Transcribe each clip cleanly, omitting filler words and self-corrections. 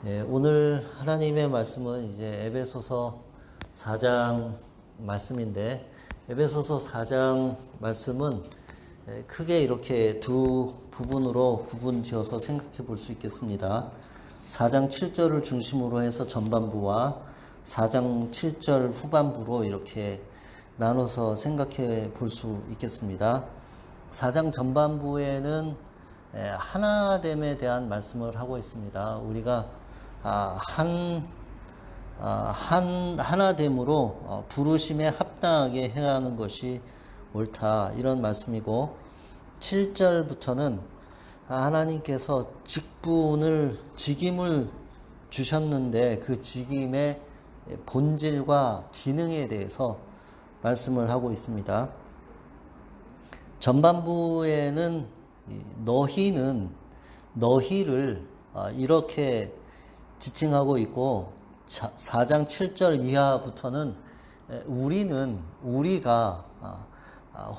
오늘 하나님의 말씀은 이제 에베소서 4장 말씀인데, 에베소서 4장 말씀은 크게 이렇게 두 부분으로 구분지어서 생각해 볼 수 있겠습니다. 4장 7절을 중심으로 해서 전반부와 4장 7절 후반부로 이렇게 나눠서 생각해 볼 수 있겠습니다. 4장 전반부에는 하나됨에 대한 말씀을 하고 있습니다. 우리가 하나됨으로 부르심에 합당하게 해야 하는 것이 옳다, 이런 말씀이고, 7절부터는 하나님께서 직임을 주셨는데 그 직임의 본질과 기능에 대해서 말씀을 하고 있습니다. 전반부에는 너희를 이렇게 지칭하고 있고, 4장 7절 이하부터는 우리가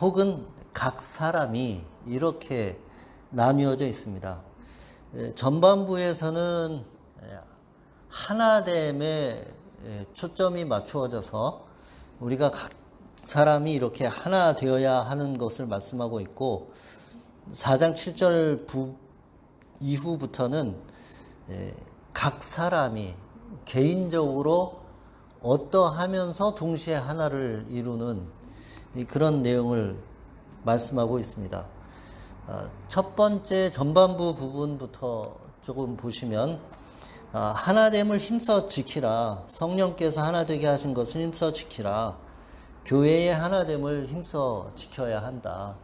혹은 각 사람이 이렇게 나뉘어져 있습니다. 전반부에서는 하나됨에 초점이 맞추어져서 우리가 각 사람이 이렇게 하나 되어야 하는 것을 말씀하고 있고, 4장 7절 이후부터는 각 사람이 개인적으로 어떠하면서 동시에 하나를 이루는 그런 내용을 말씀하고 있습니다. 첫 번째 전반부 부분부터 조금 보시면, 하나됨을 힘써 지키라, 성령께서 하나 되게 하신 것을 힘써 지키라, 교회의 하나됨을 힘써 지켜야 한다,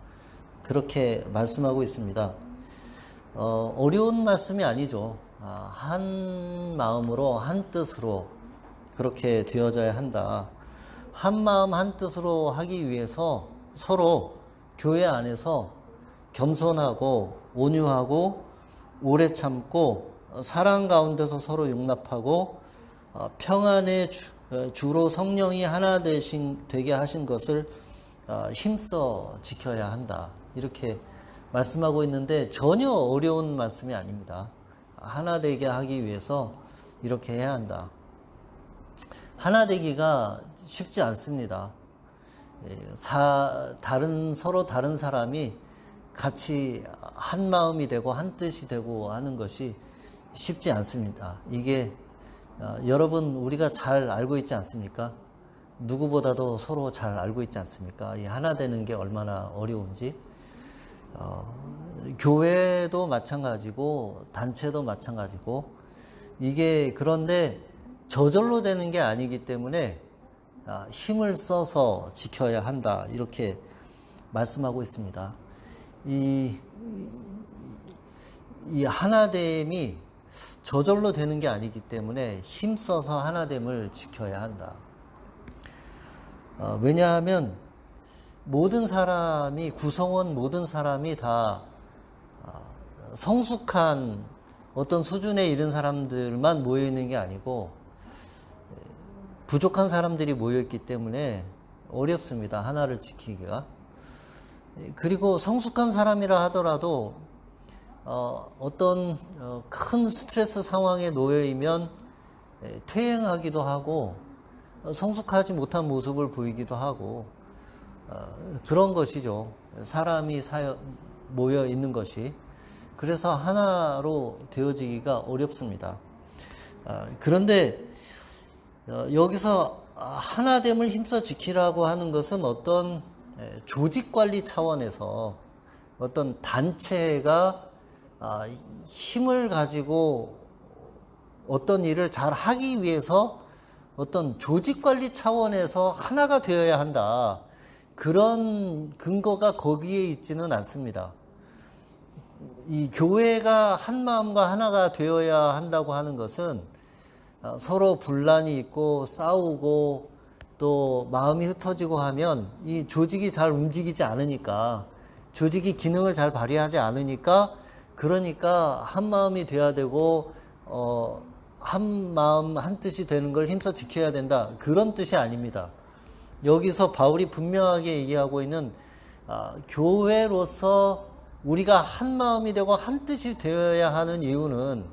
그렇게 말씀하고 있습니다. 어려운 말씀이 아니죠. 한 마음으로 한 뜻으로 그렇게 되어져야 한다. 한 마음 한 뜻으로 하기 위해서 서로 교회 안에서 겸손하고 온유하고 오래 참고 사랑 가운데서 서로 용납하고 평안의 주로 성령이 하나 되게 하신 것을 힘써 지켜야 한다, 이렇게 말씀하고 있는데 전혀 어려운 말씀이 아닙니다. 하나 되게 하기 위해서 이렇게 해야 한다. 하나 되기가 쉽지 않습니다. 서로 다른 사람이 같이 한 마음이 되고 한 뜻이 되고 하는 것이 쉽지 않습니다. 이게 여러분, 우리가 잘 알고 있지 않습니까? 누구보다도 서로 잘 알고 있지 않습니까? 이 하나 되는 게 얼마나 어려운지. 교회도 마찬가지고 단체도 마찬가지고, 이게 그런데 저절로 되는 게 아니기 때문에 힘을 써서 지켜야 한다, 이렇게 말씀하고 있습니다. 이 하나됨이 저절로 되는 게 아니기 때문에 힘써서 하나됨을 지켜야 한다. 왜냐하면 구성원 모든 사람이 다 성숙한 어떤 수준에 이른 사람들만 모여 있는 게 아니고 부족한 사람들이 모여 있기 때문에 어렵습니다, 하나를 지키기가. 그리고 성숙한 사람이라 하더라도 어떤 큰 스트레스 상황에 놓여있으면 퇴행하기도 하고 성숙하지 못한 모습을 보이기도 하고, 그런 것이죠. 사람이 모여 있는 것이. 그래서 하나로 되어지기가 어렵습니다. 그런데 여기서 하나됨을 힘써 지키라고 하는 것은 어떤 조직관리 차원에서 어떤 단체가 힘을 가지고 어떤 일을 잘 하기 위해서 어떤 조직관리 차원에서 하나가 되어야 한다, 그런 근거가 거기에 있지는 않습니다. 이 교회가 한 마음과 하나가 되어야 한다고 하는 것은 서로 분란이 있고 싸우고 또 마음이 흩어지고 하면 이 조직이 잘 움직이지 않으니까, 조직이 기능을 잘 발휘하지 않으니까, 그러니까 한 마음이 돼야 되고 한 마음 한 뜻이 되는 걸 힘써 지켜야 된다, 그런 뜻이 아닙니다. 여기서 바울이 분명하게 얘기하고 있는 교회로서 우리가 한 마음이 되고 한 뜻이 되어야 하는 이유는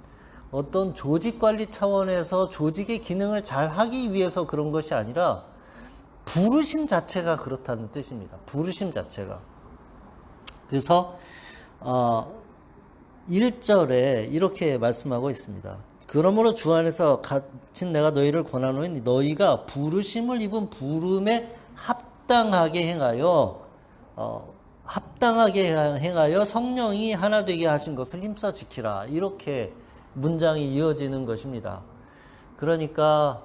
어떤 조직 관리 차원에서 조직의 기능을 잘 하기 위해서 그런 것이 아니라 부르심 자체가 그렇다는 뜻입니다. 부르심 자체가. 그래서 1절에 이렇게 말씀하고 있습니다. 그러므로 주 안에서 갇힌 내가 너희를 권하노니 너희가 부르심을 입은 부름에 합당하게 행하여 성령이 하나 되게 하신 것을 힘써 지키라. 이렇게 문장이 이어지는 것입니다. 그러니까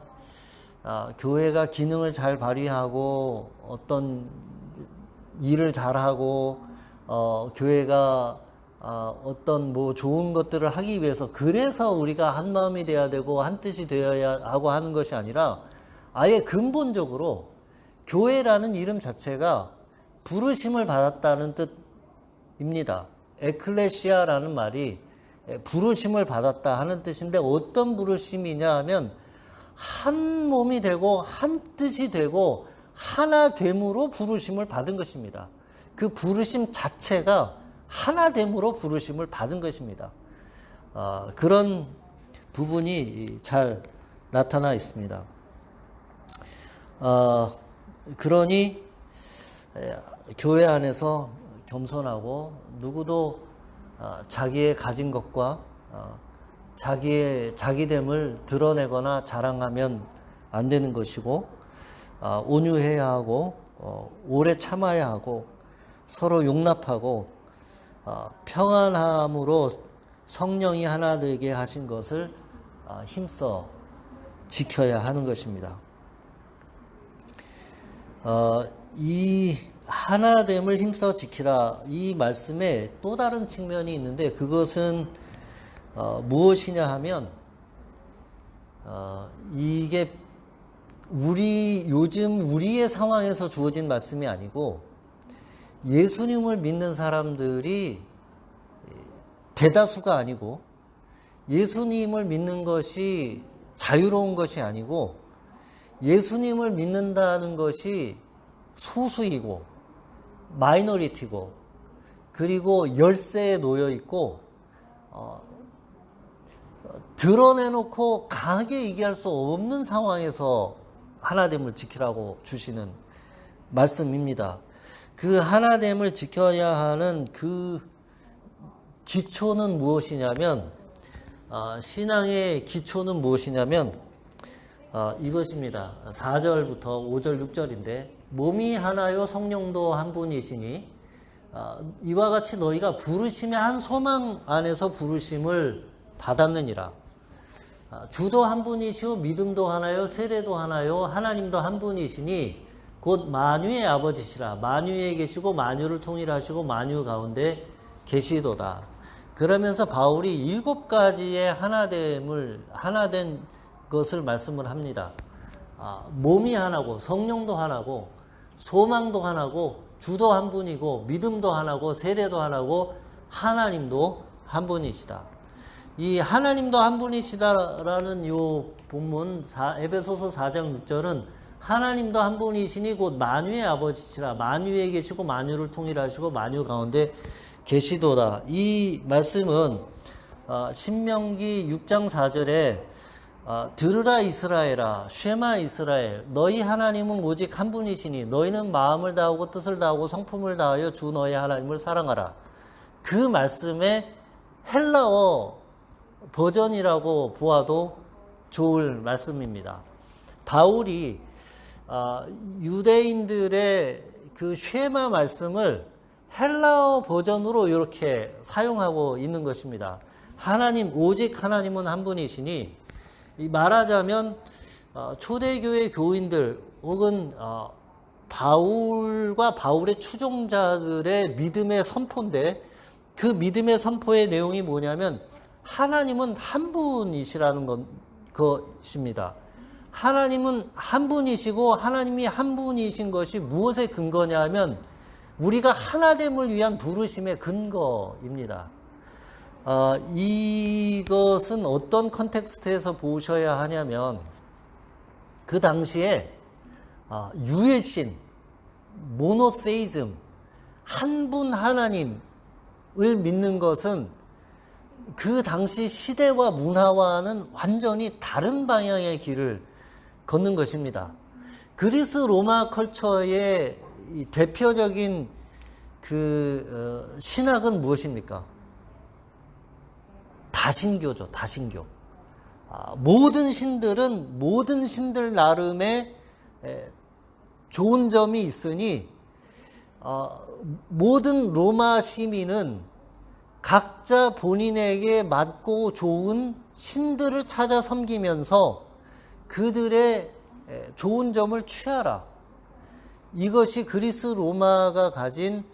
교회가 기능을 잘 발휘하고 어떤 일을 잘하고 교회가 어떤 뭐 좋은 것들을 하기 위해서 그래서 우리가 한 마음이 돼야 되고 한 뜻이 되어야 하고 하는 것이 아니라 아예 근본적으로 교회라는 이름 자체가 부르심을 받았다는 뜻입니다. 에클레시아라는 말이 부르심을 받았다 하는 뜻인데 어떤 부르심이냐 하면 한 몸이 되고 한 뜻이 되고 하나 됨으로 부르심을 받은 것입니다. 그 부르심 자체가 하나됨으로 부르심을 받은 것입니다. 그런 부분이 잘 나타나 있습니다. 그러니 교회 안에서 겸손하고 누구도 자기의 가진 것과 자기의 자기됨을 드러내거나 자랑하면 안 되는 것이고 온유해야 하고 오래 참아야 하고 서로 용납하고 평안함으로 성령이 하나 되게 하신 것을 힘써 지켜야 하는 것입니다. 이 하나됨을 힘써 지키라 이 말씀에 또 다른 측면이 있는데 그것은 무엇이냐 하면 이게 요즘 우리의 상황에서 주어진 말씀이 아니고 예수님을 믿는 사람들이 대다수가 아니고 예수님을 믿는 것이 자유로운 것이 아니고 예수님을 믿는다는 것이 소수이고 마이너리티고 그리고 열세에 놓여 있고 드러내놓고 강하게 얘기할 수 없는 상황에서 하나됨을 지키라고 주시는 말씀입니다. 그 하나됨을 지켜야 하는 그 기초는 무엇이냐면 신앙의 기초는 무엇이냐면 이것입니다. 4절부터 5절 6절인데 몸이 하나요 성령도 한 분이시니 이와 같이 너희가 부르심의 한 소망 안에서 부르심을 받았느니라. 주도 한 분이시오 믿음도 하나요 세례도 하나요 하나님도 한 분이시니 곧 만유의 아버지시라. 만유에 계시고 만유를 통일하시고 만유 가운데 계시도다. 그러면서 바울이 7가지의 하나된 것을 말씀을 합니다. 몸이 하나고 성령도 하나고 소망도 하나고 주도 한 분이고 믿음도 하나고 세례도 하나고 하나님도 한 분이시다. 이 하나님도 한 분이시다라는 요 본문 에베소서 4장 6절은 하나님도 한 분이시니 곧 만유의 아버지시라. 만유에 계시고 만유를 통일하시고 만유 가운데 계시도다. 이 말씀은 신명기 6장 4절에 들으라 이스라엘아 쉐마 이스라엘 너희 하나님은 오직 한 분이시니 너희는 마음을 다하고 뜻을 다하고 성품을 다하여 주 너희 하나님을 사랑하라. 그 말씀의 헬라어 버전이라고 보아도 좋을 말씀입니다. 바울이 유대인들의 그 쉐마 말씀을 헬라어 버전으로 이렇게 사용하고 있는 것입니다. 하나님 오직 하나님은 한 분이시니 말하자면 초대교회 교인들 혹은 바울과 바울의 추종자들의 믿음의 선포인데 그 믿음의 선포의 내용이 뭐냐면 하나님은 한 분이시라는 것입니다. 하나님은 한 분이시고 하나님이 한 분이신 것이 무엇의 근거냐 하면 우리가 하나됨을 위한 부르심의 근거입니다. 이것은 어떤 컨텍스트에서 보셔야 하냐면 그 당시에 유일신, 모노세이즘, 한 분 하나님을 믿는 것은 그 당시 시대와 문화와는 완전히 다른 방향의 길을 걷는 것입니다. 그리스 로마 컬처의 대표적인 신학은 무엇입니까? 다신교죠, 다신교. 모든 신들 나름의 좋은 점이 있으니, 모든 로마 시민은 각자 본인에게 맞고 좋은 신들을 찾아 섬기면서 그들의 좋은 점을 취하라. 이것이 그리스 로마가 가진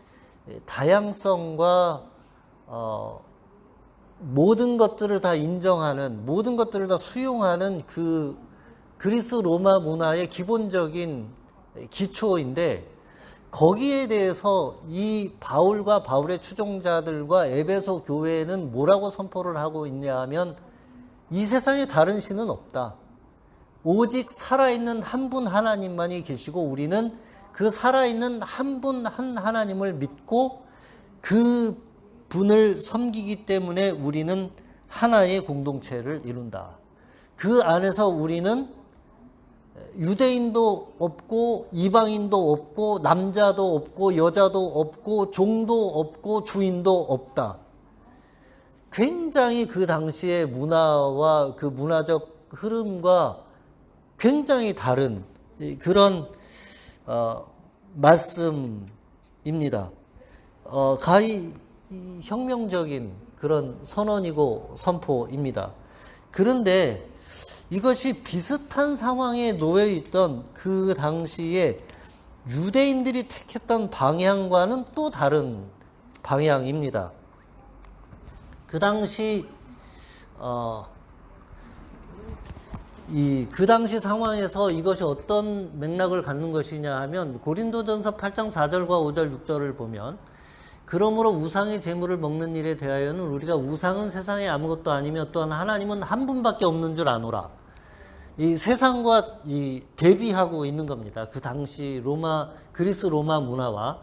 다양성과 모든 것들을 다 인정하는, 모든 것들을 다 수용하는 그 그리스 로마 문화의 기본적인 기초인데, 거기에 대해서 이 바울과 바울의 추종자들과 에베소 교회는 뭐라고 선포를 하고 있냐 하면, 이 세상에 다른 신은 없다. 오직 살아있는 한 분 하나님만이 계시고, 우리는 그 살아있는 한 분 한 하나님을 믿고 그 분을 섬기기 때문에 우리는 하나의 공동체를 이룬다. 그 안에서 우리는 유대인도 없고 이방인도 없고 남자도 없고 여자도 없고 종도 없고 주인도 없다. 굉장히 그 당시의 문화와 그 문화적 흐름과 굉장히 다른 그런 말씀입니다. 가히 혁명적인 그런 선언이고 선포입니다. 그런데 이것이 비슷한 상황에 놓여 있던 그 당시에 유대인들이 택했던 방향과는 또 다른 방향입니다. 그 당시 그 당시 상황에서 이것이 어떤 맥락을 갖는 것이냐 하면, 고린도전서 8장 4절과 5절 6절을 보면, 그러므로 우상의 제물을 먹는 일에 대하여는 우리가 우상은 세상에 아무것도 아니며 또한 하나님은 한 분밖에 없는 줄 아노라. 이 세상과 대비하고 있는 겁니다. 그 당시 그리스 로마 문화와,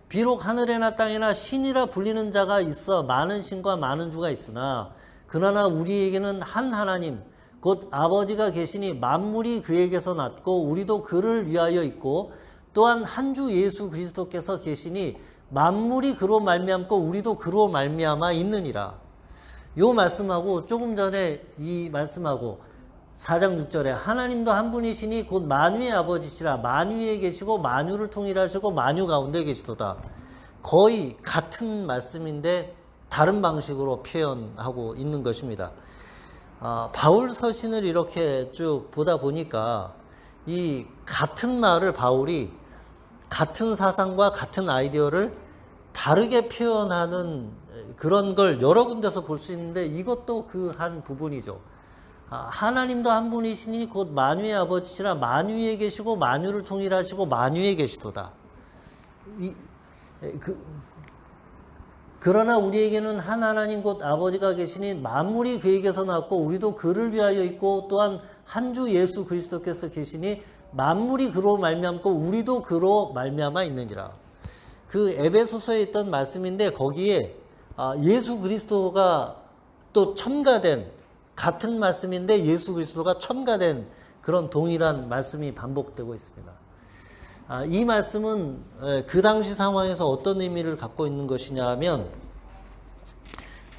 비록 하늘에나 땅에나 신이라 불리는 자가 있어 많은 신과 많은 주가 있으나 그러나 우리에게는 한 하나님 곧 아버지가 계시니 만물이 그에게서 났고 우리도 그를 위하여 있고 또한 한 주 예수 그리스도께서 계시니 만물이 그로 말미암고 우리도 그로 말미암아 있느니라. 요 말씀하고 조금 전에 이 말씀하고 4장 6절에 하나님도 한 분이시니 곧 만유의 아버지시라. 만유에 계시고 만유를 통일하시고 만유 가운데 계시도다. 거의 같은 말씀인데 다른 방식으로 표현하고 있는 것입니다. 바울 서신을 이렇게 쭉 보다 보니까 이 같은 말을 바울이 같은 사상과 같은 아이디어를 다르게 표현하는 그런 걸 여러 군데서 볼 수 있는데, 이것도 그 한 부분이죠. 하나님도 한 분이시니 곧 만유의 아버지시라. 만유에 계시고 만유를 통일하시고 만유에 계시도다. 그러나 우리에게는 한 하나님 곧 아버지가 계시니 만물이 그에게서 났고 우리도 그를 위하여 있고 또한 한 주 예수 그리스도께서 계시니 만물이 그로 말미암고 우리도 그로 말미암아 있느니라. 그 에베소서에 있던 말씀인데, 거기에 예수 그리스도가 또 첨가된, 같은 말씀인데 예수 그리스도가 첨가된 그런 동일한 말씀이 반복되고 있습니다. 이 말씀은 그 당시 상황에서 어떤 의미를 갖고 있는 것이냐 하면,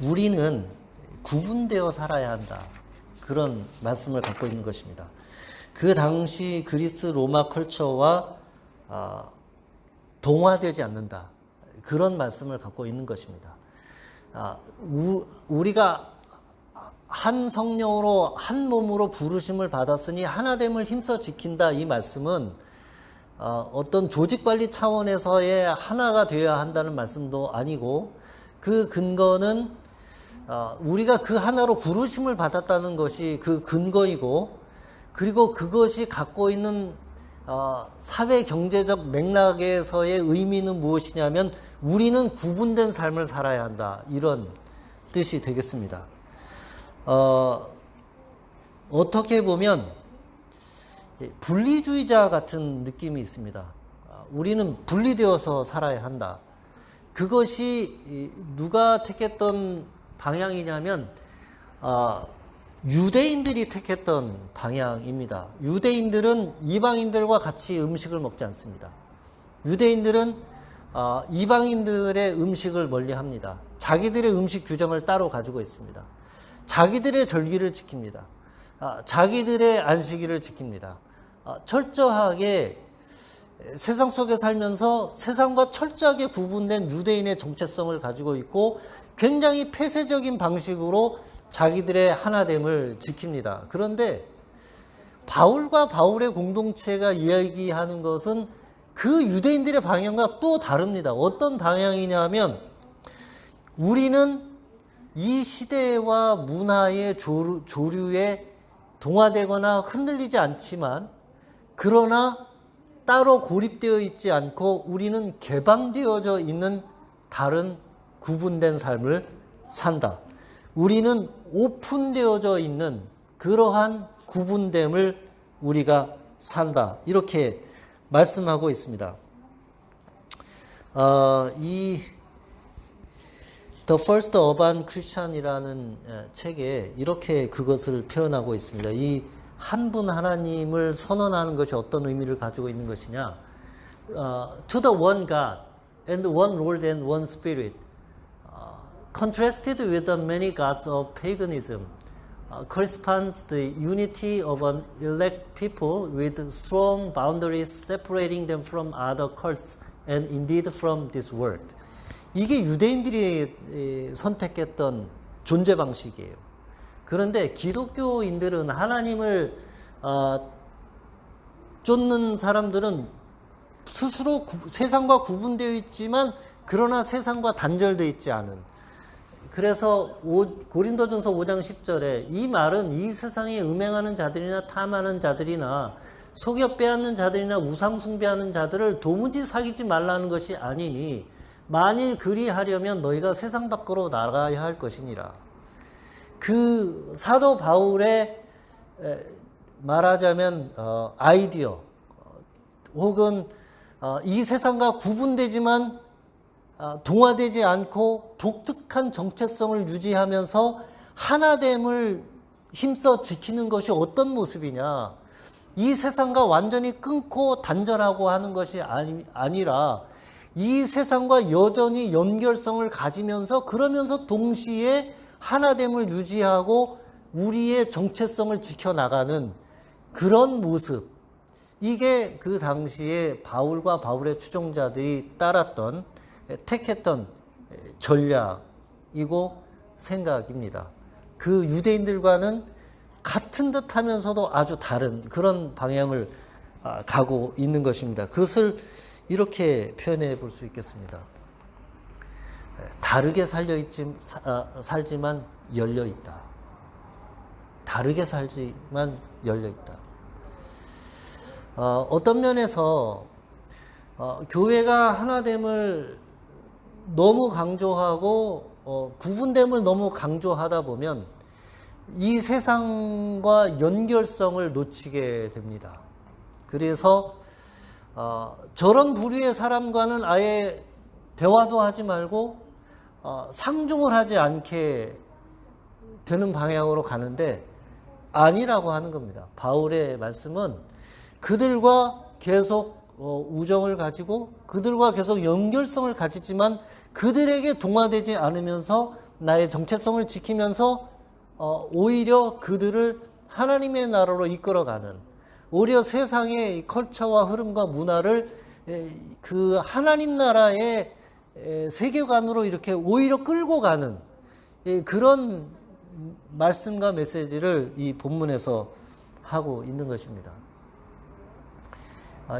우리는 구분되어 살아야 한다. 그런 말씀을 갖고 있는 것입니다. 그 당시 그리스 로마 컬처와 동화되지 않는다. 그런 말씀을 갖고 있는 것입니다. 우리가 한 성령으로 한 몸으로 부르심을 받았으니 하나됨을 힘써 지킨다. 이 말씀은 어떤 조직관리 차원에서의 하나가 되어야 한다는 말씀도 아니고, 그 근거는 우리가 그 하나로 부르심을 받았다는 것이 그 근거이고, 그리고 그것이 갖고 있는 사회 경제적 맥락에서의 의미는 무엇이냐면, 우리는 구분된 삶을 살아야 한다. 이런 뜻이 되겠습니다. 어떻게 보면 분리주의자 같은 느낌이 있습니다. 우리는 분리되어서 살아야 한다. 그것이 누가 택했던 방향이냐면 유대인들이 택했던 방향입니다. 유대인들은 이방인들과 같이 음식을 먹지 않습니다. 유대인들은 이방인들의 음식을 멀리합니다. 자기들의 음식 규정을 따로 가지고 있습니다. 자기들의 절기를 지킵니다. 자기들의 안식일을 지킵니다. 철저하게 세상 속에 살면서 세상과 철저하게 구분된 유대인의 정체성을 가지고 있고 굉장히 폐쇄적인 방식으로 자기들의 하나됨을 지킵니다. 그런데 바울과 바울의 공동체가 이야기하는 것은 그 유대인들의 방향과 또 다릅니다. 어떤 방향이냐면 우리는 이 시대와 문화의 조류에 동화되거나 흔들리지 않지만 그러나 따로 고립되어 있지 않고 우리는 개방되어져 있는 다른 구분된 삶을 산다. 우리는 오픈되어져 있는 그러한 구분됨을 우리가 산다. 이렇게 말씀하고 있습니다. The First Urban Christian이라는 책에 이렇게 그것을 표현하고 있습니다. 이 한 분 하나님을 선언하는 것이 어떤 의미를 가지고 있는 것이냐? To the one God and one Lord and one Spirit, contrasted with the many gods of paganism, corresponds the unity of an elect people with strong boundaries separating them from other cults and indeed from this world. 이게 유대인들이 선택했던 존재 방식이에요. 그런데 기독교인들은 하나님을 쫓는 사람들은 스스로 세상과 구분되어 있지만 그러나 세상과 단절되어 있지 않은, 그래서 고린도전서 5장 10절에 이 말은 이 세상에 음행하는 자들이나 탐하는 자들이나 속여 빼앗는 자들이나 우상 숭배하는 자들을 도무지 사귀지 말라는 것이 아니니 만일 그리하려면 너희가 세상 밖으로 나가야 할 것이니라. 그 사도 바울의 말하자면 아이디어 혹은 이 세상과 구분되지만 동화되지 않고 독특한 정체성을 유지하면서 하나됨을 힘써 지키는 것이 어떤 모습이냐. 이 세상과 완전히 끊고 단절하고 하는 것이 아니라 이 세상과 여전히 연결성을 가지면서 그러면서 동시에 하나됨을 유지하고 우리의 정체성을 지켜나가는 그런 모습. 이게 그 당시에 바울과 바울의 추종자들이 따랐던, 택했던 전략이고 생각입니다. 그 유대인들과는 같은 듯 하면서도 아주 다른 그런 방향을 가고 있는 것입니다. 그것을 이렇게 표현해 볼 수 있겠습니다. 다르게 살지만 열려 있다. 다르게 살지만 열려 있다. 어떤 면에서 교회가 하나됨을 너무 강조하고 구분됨을 너무 강조하다 보면 이 세상과 연결성을 놓치게 됩니다. 그래서 저런 부류의 사람과는 아예 대화도 하지 말고 상종을 하지 않게 되는 방향으로 가는데 아니라고 하는 겁니다. 바울의 말씀은 그들과 계속 우정을 가지고 그들과 계속 연결성을 가지지만 그들에게 동화되지 않으면서 나의 정체성을 지키면서 오히려 그들을 하나님의 나라로 이끌어가는, 오히려 세상의 컬처와 흐름과 문화를 그 하나님 나라의 세계관으로 이렇게 오히려 끌고 가는 그런 말씀과 메시지를 이 본문에서 하고 있는 것입니다.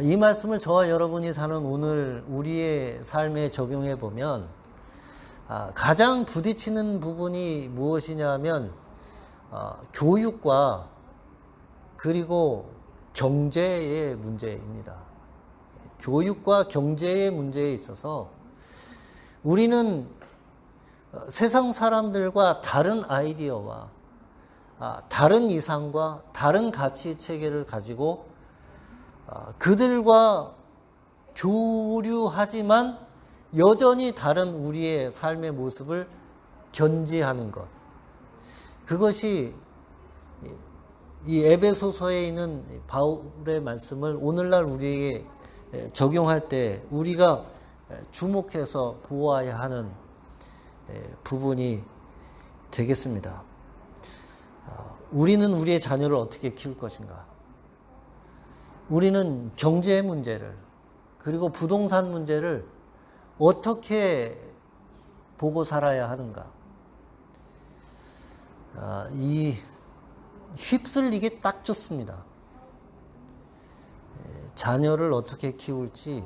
이 말씀을 저와 여러분이 사는 오늘 우리의 삶에 적용해 보면 가장 부딪히는 부분이 무엇이냐면 교육과 그리고 경제의 문제입니다. 교육과 경제의 문제에 있어서 우리는 세상 사람들과 다른 아이디어와 다른 이상과 다른 가치 체계를 가지고 그들과 교류하지만 여전히 다른 우리의 삶의 모습을 견지하는 것. 그것이 이 에베소서에 있는 바울의 말씀을 오늘날 우리에게 적용할 때 우리가 주목해서 보아야 하는 부분이 되겠습니다. 우리는 우리의 자녀를 어떻게 키울 것인가? 우리는 경제 문제를 그리고 부동산 문제를 어떻게 보고 살아야 하는가? 이 휩쓸리기 딱 좋습니다. 자녀를 어떻게 키울지,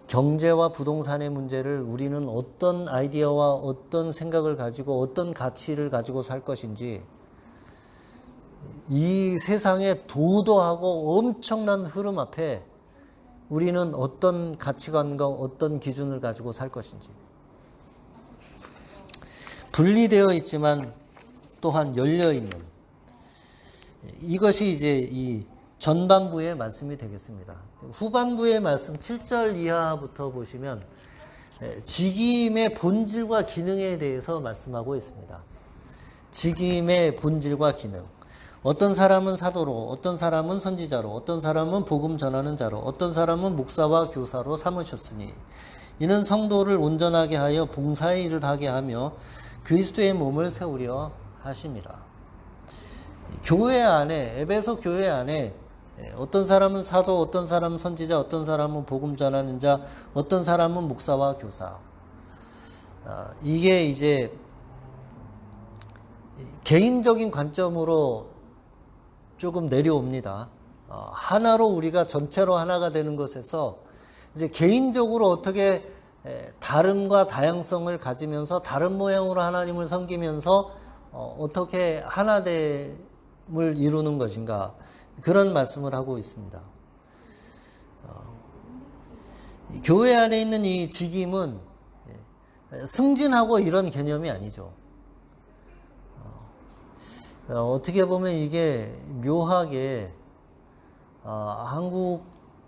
경제와 부동산의 문제를 우리는 어떤 아이디어와 어떤 생각을 가지고 어떤 가치를 가지고 살 것인지, 이 세상의 도도하고 엄청난 흐름 앞에 우리는 어떤 가치관과 어떤 기준을 가지고 살 것인지. 분리되어 있지만 또한 열려있는, 이것이 이제 이 전반부의 말씀이 되겠습니다. 후반부의 말씀 7절 이하부터 보시면 직임의 본질과 기능에 대해서 말씀하고 있습니다. 직임의 본질과 기능. 어떤 사람은 사도로, 어떤 사람은 선지자로, 어떤 사람은 복음 전하는 자로, 어떤 사람은 목사와 교사로 삼으셨으니 이는 성도를 온전하게 하여 봉사의 일을 하게 하며 그리스도의 몸을 세우려 하심이라. 교회 안에, 에베소 교회 안에 어떤 사람은 사도, 어떤 사람은 선지자, 어떤 사람은 복음 전하는 자, 어떤 사람은 목사와 교사. 이게 이제 개인적인 관점으로 조금 내려옵니다. 하나로 우리가 전체로 하나가 되는 것에서 이제 개인적으로 어떻게 다름과 다양성을 가지면서 다른 모양으로 하나님을 섬기면서 어떻게 하나됨을 이루는 것인가, 그런 말씀을 하고 있습니다. 교회 안에 있는 이 직임은 승진하고 이런 개념이 아니죠. 어떻게 보면 이게 묘하게 한국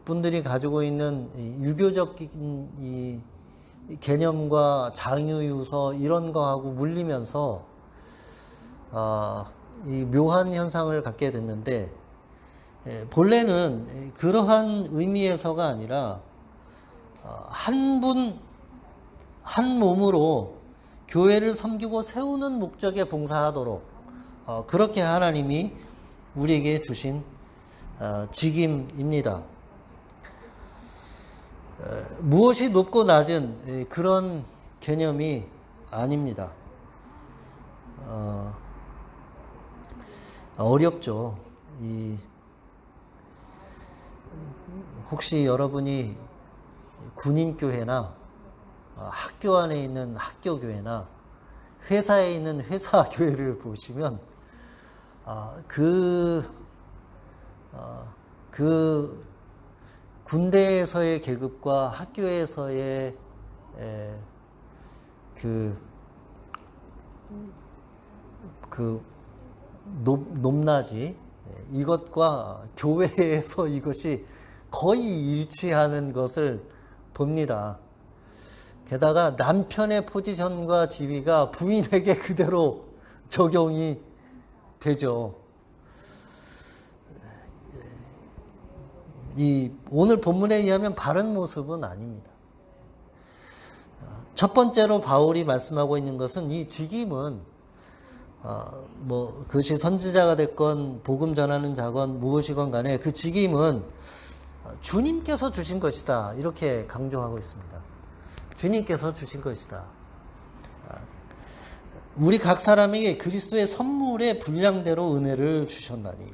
분들이 가지고 있는 유교적인 이 개념과 장유유서 이런 거하고 물리면서 이 묘한 현상을 갖게 됐는데, 본래는 그러한 의미에서가 아니라 한 분, 한 몸으로 교회를 섬기고 세우는 목적에 봉사하도록 그렇게 하나님이 우리에게 주신 직임입니다. 무엇이 높고 낮은 그런 개념이 아닙니다. 어렵죠. 혹시 여러분이 군인교회나 학교 안에 있는 학교교회나 회사에 있는 회사교회를 보시면 그 군대에서의 계급과 학교에서의 높낮이, 이것과 교회에서 이것이 거의 일치하는 것을 봅니다. 게다가 남편의 포지션과 지위가 부인에게 그대로 적용이 되죠. 오늘 본문에 의하면 바른 모습은 아닙니다. 첫 번째로 바울이 말씀하고 있는 것은 이 직임은 그것이 선지자가 됐건 복음 전하는 자건 무엇이건 간에 그 직임은 주님께서 주신 것이다, 이렇게 강조하고 있습니다. 주님께서 주신 것이다. 우리 각 사람에게 그리스도의 선물의 분량대로 은혜를 주셨나니,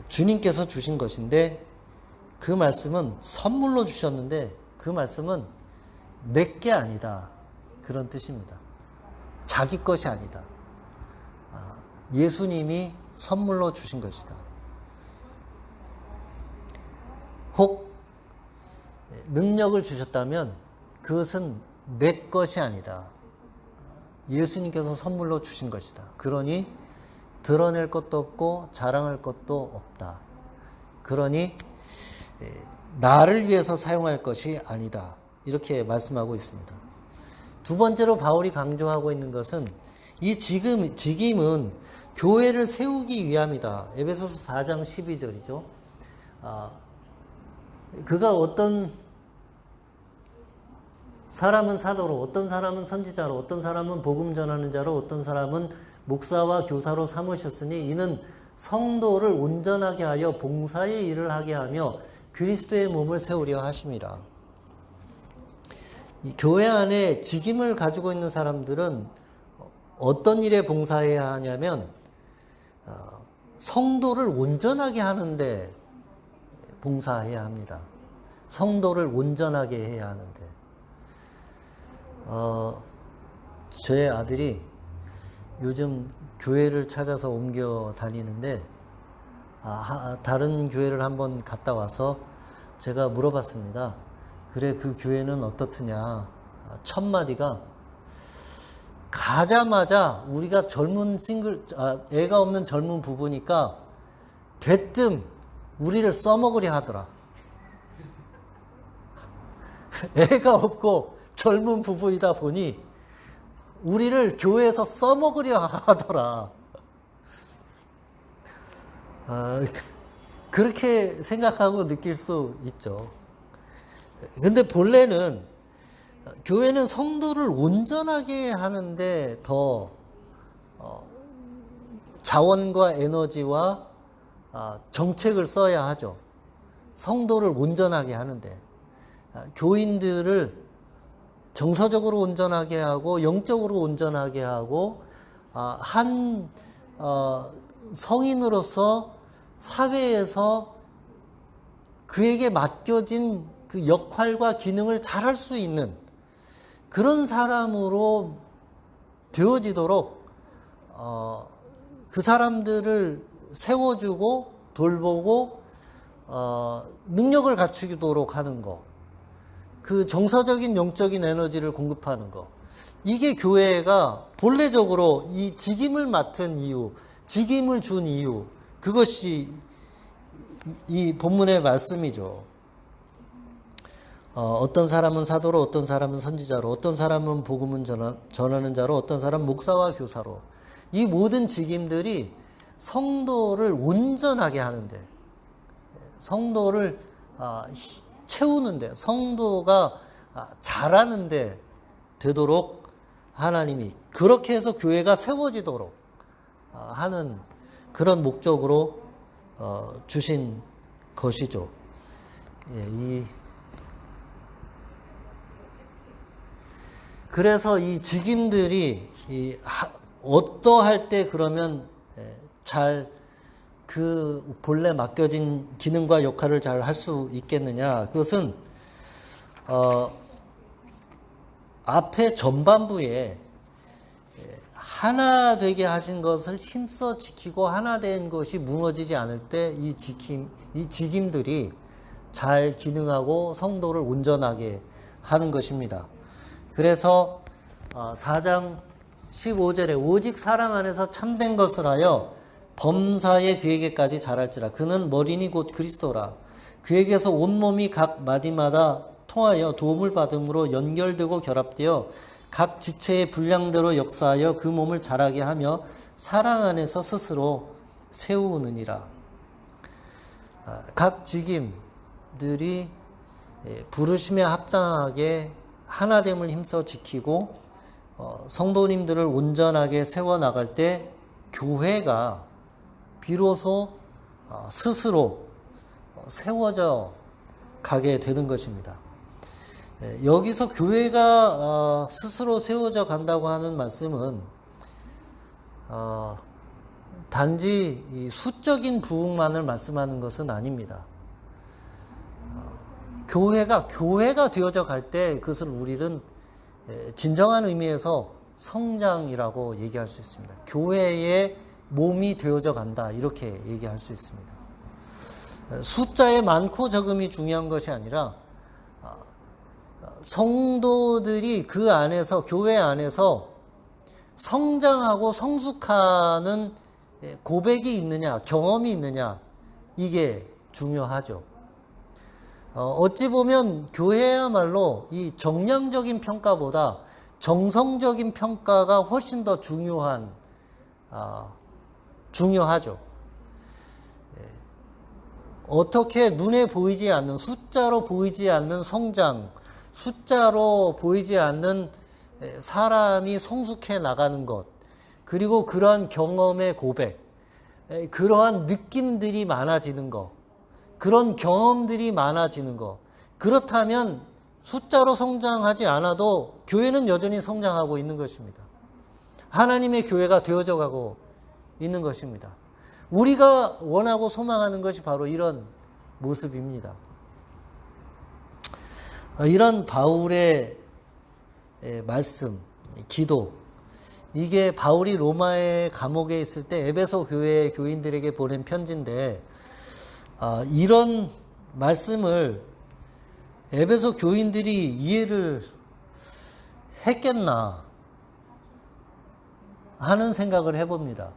주님께서 주신 것인데 그 말씀은 선물로 주셨는데 그 말씀은 내게 아니다, 그런 뜻입니다. 자기 것이 아니다. 예수님이 선물로 주신 것이다. 혹 능력을 주셨다면 그것은 내 것이 아니다. 예수님께서 선물로 주신 것이다. 그러니 드러낼 것도 없고 자랑할 것도 없다. 그러니 나를 위해서 사용할 것이 아니다, 이렇게 말씀하고 있습니다. 두 번째로 바울이 강조하고 있는 것은 이 직임은 교회를 세우기 위함이다. 에베소서 4장 12절이죠. 그가 어떤 사람은 사도로, 어떤 사람은 선지자로, 어떤 사람은 복음 전하는 자로, 어떤 사람은 목사와 교사로 삼으셨으니 이는 성도를 온전하게 하여 봉사의 일을 하게 하며 그리스도의 몸을 세우려 하심이라. 이 교회 안에 직임을 가지고 있는 사람들은 어떤 일에 봉사해야 하냐면 성도를 온전하게 하는데 봉사해야 합니다. 성도를 온전하게 해야 하는데 제 아들이 요즘 교회를 찾아서 옮겨 다니는데 다른 교회를 한번 갔다 와서 제가 물어봤습니다. 그래, 그 교회는 어떻느냐. 첫 마디가 가자마자 우리가 젊은 애가 없는 젊은 부부니까 대뜸 우리를 써먹으려 하더라. 애가 없고 젊은 부부이다 보니 우리를 교회에서 써먹으려 하더라. 그렇게 생각하고 느낄 수 있죠. 근데 본래는 교회는 성도를 온전하게 하는데 더 자원과 에너지와 정책을 써야 하죠. 성도를 온전하게 하는데 교인들을 정서적으로 온전하게 하고 영적으로 온전하게 하고 한 성인으로서 사회에서 그에게 맡겨진 그 역할과 기능을 잘할 수 있는 그런 사람으로 되어지도록 그 사람들을 세워주고 돌보고 능력을 갖추도록 하는 것, 그 정서적인 영적인 에너지를 공급하는 것, 이게 교회가 본래적으로 이 직임을 맡은 이유, 직임을 준 이유, 그것이 이 본문의 말씀이죠. 어떤 사람은 사도로, 어떤 사람은 선지자로, 어떤 사람은 복음을 전하는 자로, 어떤 사람은 목사와 교사로. 이 모든 직임들이 성도를 온전하게 하는데, 성도를 채우는데, 성도가 잘하는데 되도록 하나님이 그렇게 해서 교회가 세워지도록 하는 그런 목적으로 주신 것이죠. 그래서 이 직임들이 어떠할 때 그러면 잘 그 본래 맡겨진 기능과 역할을 잘 할 수 있겠느냐. 그것은 앞에 전반부에 하나 되게 하신 것을 힘써 지키고 하나 된 것이 무너지지 않을 때 이 직임들이 잘 기능하고 성도를 온전하게 하는 것입니다. 그래서 4장 15절에 오직 사랑 안에서 참된 것을 하여 범사에 그에게까지 자랄지라. 그는 머리니 곧 그리스도라. 그에게서 온몸이 각 마디마다 통하여 도움을 받음으로 연결되고 결합되어 각 지체의 분량대로 역사하여 그 몸을 자라게 하며 사랑 안에서 스스로 세우느니라. 각 직임들이 부르심에 합당하게 하나됨을 힘써 지키고 성도님들을 온전하게 세워나갈 때 교회가 비로소 스스로 세워져 가게 되는 것입니다. 여기서 교회가 스스로 세워져 간다고 하는 말씀은 단지 이 수적인 부흥만을 말씀하는 것은 아닙니다. 교회가 되어져 갈 때 그것을 우리는 진정한 의미에서 성장이라고 얘기할 수 있습니다. 교회의 몸이 되어져 간다, 이렇게 얘기할 수 있습니다. 숫자의 많고 적음이 중요한 것이 아니라 성도들이 그 안에서, 교회 안에서 성장하고 성숙하는 고백이 있느냐, 경험이 있느냐, 이게 중요하죠. 어찌 보면 교회야말로 이 정량적인 평가보다 정성적인 평가가 훨씬 더 중요하죠. 어떻게 눈에 보이지 않는, 숫자로 보이지 않는 성장, 숫자로 보이지 않는 사람이 성숙해 나가는 것, 그리고 그러한 경험의 고백, 그러한 느낌들이 많아지는 것, 그런 경험들이 많아지는 것. 그렇다면 숫자로 성장하지 않아도 교회는 여전히 성장하고 있는 것입니다. 하나님의 교회가 되어져 가고 있는 것입니다. 우리가 원하고 소망하는 것이 바로 이런 모습입니다. 이런 바울의 말씀, 기도, 이게 바울이 로마의 감옥에 있을 때 에베소 교회 교인들에게 보낸 편지인데, 이런 말씀을 에베소 교인들이 이해를 했겠나 하는 생각을 해봅니다.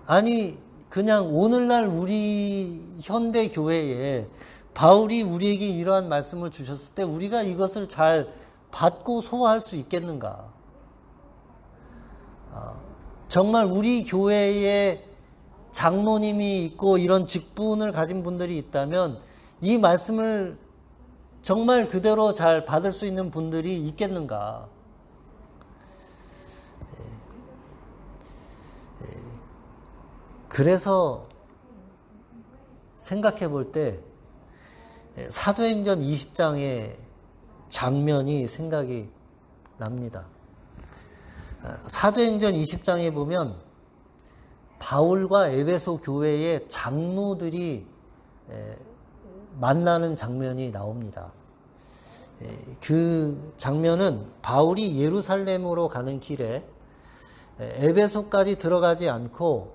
아니, 그냥 오늘날 우리 현대 교회에 바울이 우리에게 이러한 말씀을 주셨을 때 우리가 이것을 잘 받고 소화할 수 있겠는가? 정말 우리 교회에 장로님이 있고 이런 직분을 가진 분들이 있다면 이 말씀을 정말 그대로 잘 받을 수 있는 분들이 있겠는가? 그래서 생각해 볼 때 사도행전 20장의 장면이 생각이 납니다. 사도행전 20장에 보면 바울과 에베소 교회의 장로들이 만나는 장면이 나옵니다. 그 장면은 바울이 예루살렘으로 가는 길에 에베소까지 들어가지 않고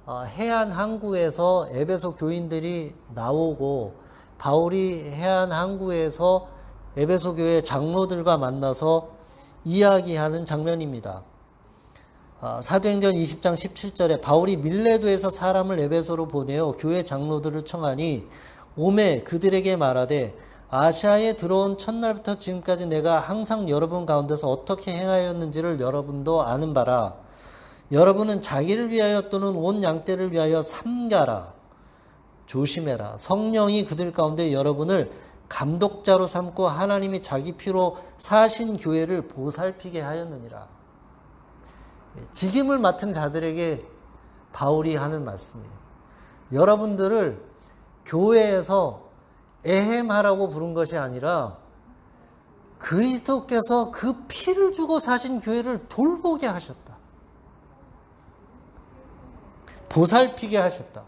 해안 항구에서 에베소 교인들이 나오고 바울이 해안 항구에서 에베소 교회 장로들과 만나서 이야기하는 장면입니다. 사도행전 20장 17절에 바울이 밀레도에서 사람을 에베소로 보내어 교회 장로들을 청하니 오매 그들에게 말하되 아시아에 들어온 첫날부터 지금까지 내가 항상 여러분 가운데서 어떻게 행하였는지를 여러분도 아는 바라. 여러분은 자기를 위하여 또는 온 양떼를 위하여 삼가라. 조심해라. 성령이 그들 가운데 여러분을 감독자로 삼고 하나님이 자기 피로 사신 교회를 보살피게 하였느니라. 직임을 맡은 자들에게 바울이 하는 말씀이에요. 여러분들을 교회에서 에헴하라고 부른 것이 아니라 그리스도께서 그 피를 주고 사신 교회를 돌보게 하셨다. 보살피게 하셨다.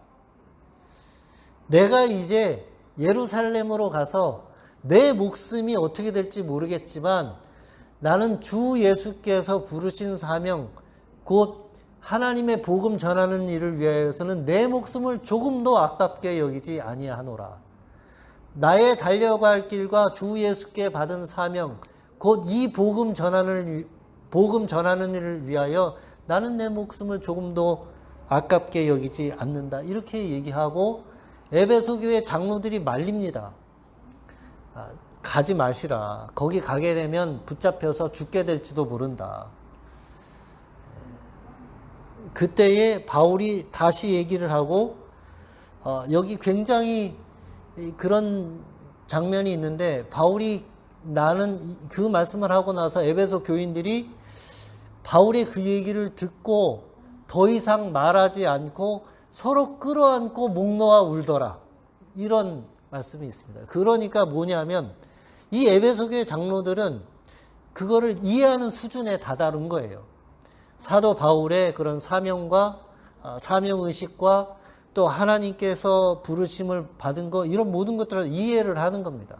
내가 이제 예루살렘으로 가서 내 목숨이 어떻게 될지 모르겠지만 나는 주 예수께서 부르신 사명, 곧 하나님의 복음 전하는 일을 위하여서는 내 목숨을 조금도 아깝게 여기지 아니하노라. 나의 달려갈 길과 주 예수께 받은 사명, 곧 이 복음 전하는 일을 위하여 나는 내 목숨을 조금도 아깝게 여기지 않는다. 이렇게 얘기하고 에베소 교회 장로들이 말립니다. 가지 마시라. 거기 가게 되면 붙잡혀서 죽게 될지도 모른다. 그때에 바울이 다시 얘기를 하고 여기 굉장히 그런 장면이 있는데 바울이 나는 그 말씀을 하고 나서 에베소 교인들이 바울의 그 얘기를 듣고 더 이상 말하지 않고 서로 끌어안고 목 놓아 울더라. 이런 말씀이 있습니다. 그러니까 뭐냐면 이 에베소 교회 장로들은 그거를 이해하는 수준에 다다른 거예요. 사도 바울의 그런 사명과 사명의식과 또 하나님께서 부르심을 받은 거 이런 모든 것들을 이해를 하는 겁니다.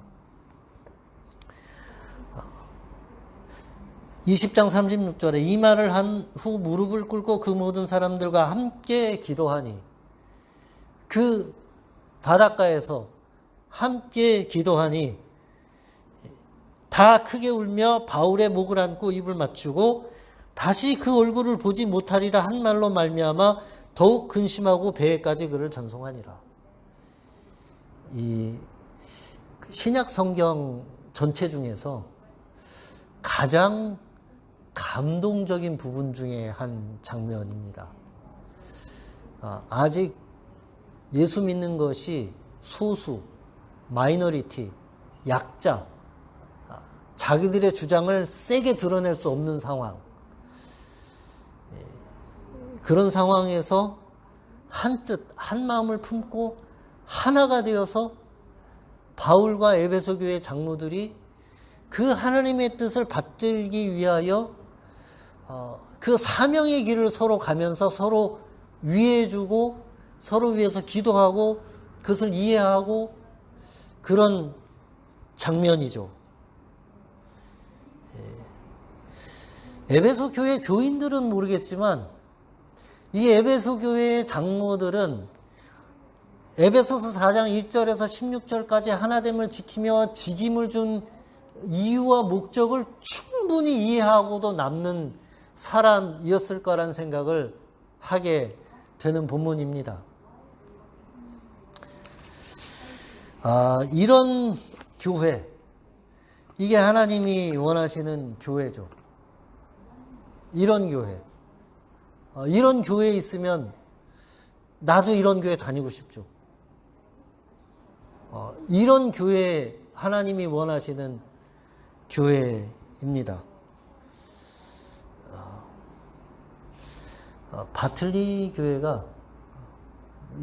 20장 36절에 이 말을 한 후 무릎을 꿇고 그 모든 사람들과 함께 기도하니 그 바닷가에서 함께 기도하니 다 크게 울며 바울의 목을 안고 입을 맞추고 다시 그 얼굴을 보지 못하리라 한 말로 말미암아 더욱 근심하고 배에까지 그를 전송하니라. 이 신약 성경 전체 중에서 가장 감동적인 부분 중에 한 장면입니다. 아직 예수 믿는 것이 소수, 마이너리티, 약자, 자기들의 주장을 세게 드러낼 수 없는 상황. 그런 상황에서 한뜻, 한 마음을 품고 하나가 되어서 바울과 에베소 교회 장로들이 그 하나님의 뜻을 받들기 위하여 그 사명의 길을 서로 가면서 서로 위해주고 서로 위해서 기도하고 그것을 이해하고 그런 장면이죠. 에베소 교회 교인들은 모르겠지만 이 에베소 교회의 장로들은 에베소서 4장 1절에서 16절까지 하나됨을 지키며 직임을 준 이유와 목적을 충분히 이해하고도 남는 사람이었을 거란 생각을 하게 되는 본문입니다. 이런 교회, 이게 하나님이 원하시는 교회죠. 이런 교회. 이런 교회에 있으면 나도 이런 교회 다니고 싶죠. 이런 교회 하나님이 원하시는 교회입니다. 바틀리 교회가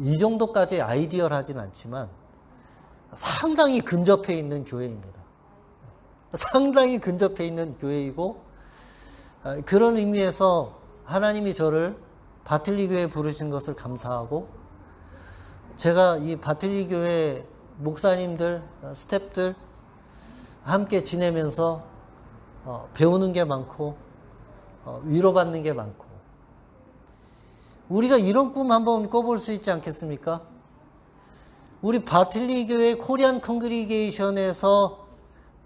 이 정도까지 아이디얼하진 않지만 상당히 근접해 있는 교회입니다. 상당히 근접해 있는 교회이고 그런 의미에서 하나님이 저를 바틀리 교회에 부르신 것을 감사하고 제가 이 바틀리 교회 목사님들, 스태프들 함께 지내면서 배우는 게 많고 위로받는 게 많고 우리가 이런 꿈 한번 꿔볼 수 있지 않겠습니까? 우리 바틀리 교회 코리안 컨그리게이션에서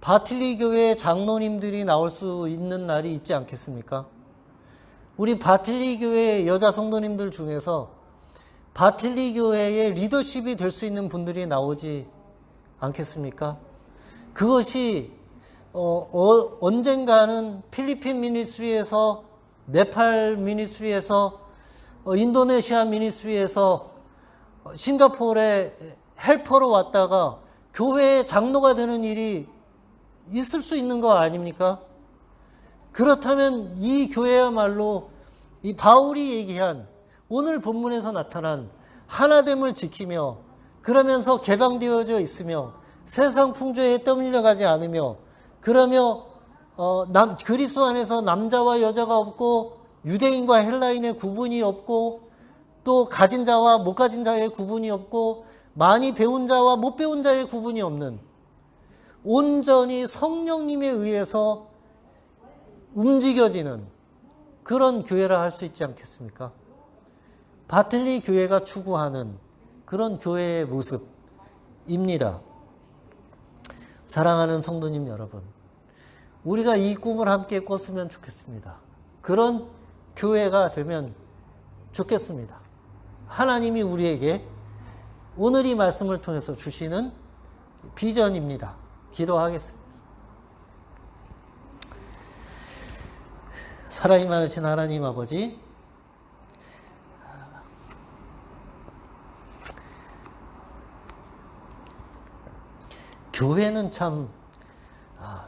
바틀리 교회 장로님들이 나올 수 있는 날이 있지 않겠습니까? 우리 바틀리 교회 여자 성도님들 중에서 바틀리 교회의 리더십이 될 수 있는 분들이 나오지 않겠습니까? 그것이 언젠가는 필리핀 미니스트리에서 네팔 미니스트리에서 인도네시아 미니스트리에서 싱가포르에 헬퍼로 왔다가 교회의 장로가 되는 일이 있을 수 있는 거 아닙니까? 그렇다면 이 교회야말로 이 바울이 얘기한 오늘 본문에서 나타난 하나됨을 지키며 그러면서 개방되어져 있으며 세상 풍조에 떠밀려가지 않으며 그러며 그리스도 안에서 남자와 여자가 없고 유대인과 헬라인의 구분이 없고 또 가진 자와 못 가진 자의 구분이 없고 많이 배운 자와 못 배운 자의 구분이 없는 온전히 성령님에 의해서 움직여지는 그런 교회라 할 수 있지 않겠습니까? 바틀리 교회가 추구하는 그런 교회의 모습입니다. 사랑하는 성도님 여러분, 우리가 이 꿈을 함께 꿨으면 좋겠습니다. 그런 교회가 되면 좋겠습니다. 하나님이 우리에게 오늘 이 말씀을 통해서 주시는 비전입니다. 기도하겠습니다. 사랑이 많으신 하나님 아버지, 교회는 참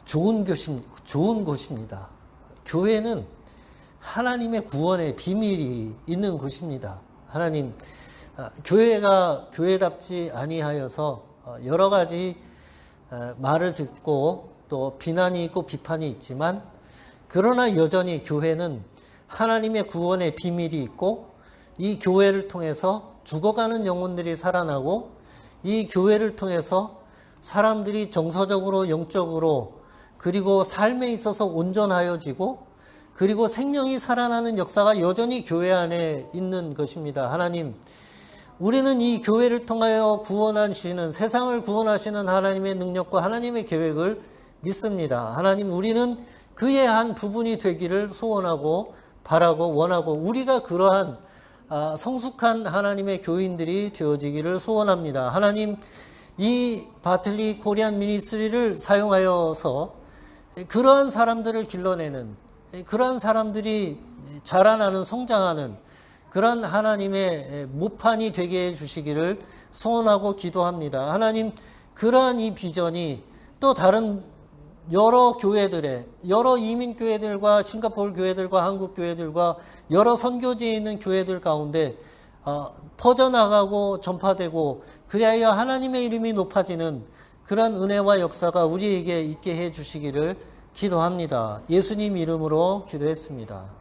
좋은 곳입니다. 교회는 하나님의 구원의 비밀이 있는 곳입니다. 하나님, 교회가 교회답지 아니하여서 여러 가지 말을 듣고 또 비난이 있고 비판이 있지만 그러나 여전히 교회는 하나님의 구원의 비밀이 있고 이 교회를 통해서 죽어가는 영혼들이 살아나고 이 교회를 통해서 사람들이 정서적으로 영적으로 그리고 삶에 있어서 온전하여지고 그리고 생명이 살아나는 역사가 여전히 교회 안에 있는 것입니다. 하나님, 우리는 이 교회를 통하여 구원하시는 세상을 구원하시는 하나님의 능력과 하나님의 계획을 믿습니다. 하나님, 우리는 그의 한 부분이 되기를 소원하고 바라고 원하고 우리가 그러한 성숙한 하나님의 교인들이 되어지기를 소원합니다. 하나님, 이 바틀리 코리안 미니스트리를 사용하여서 그러한 사람들을 길러내는, 그러한 사람들이 자라나는, 성장하는 그런 하나님의 모판이 되게 해주시기를 소원하고 기도합니다. 하나님, 그러한 이 비전이 또 다른 여러 교회들의, 여러 이민교회들과 싱가포르 교회들과 한국 교회들과 여러 선교지에 있는 교회들 가운데 퍼져나가고 전파되고 그리하여 하나님의 이름이 높아지는 그런 은혜와 역사가 우리에게 있게 해 주시기를 기도합니다. 예수님 이름으로 기도했습니다.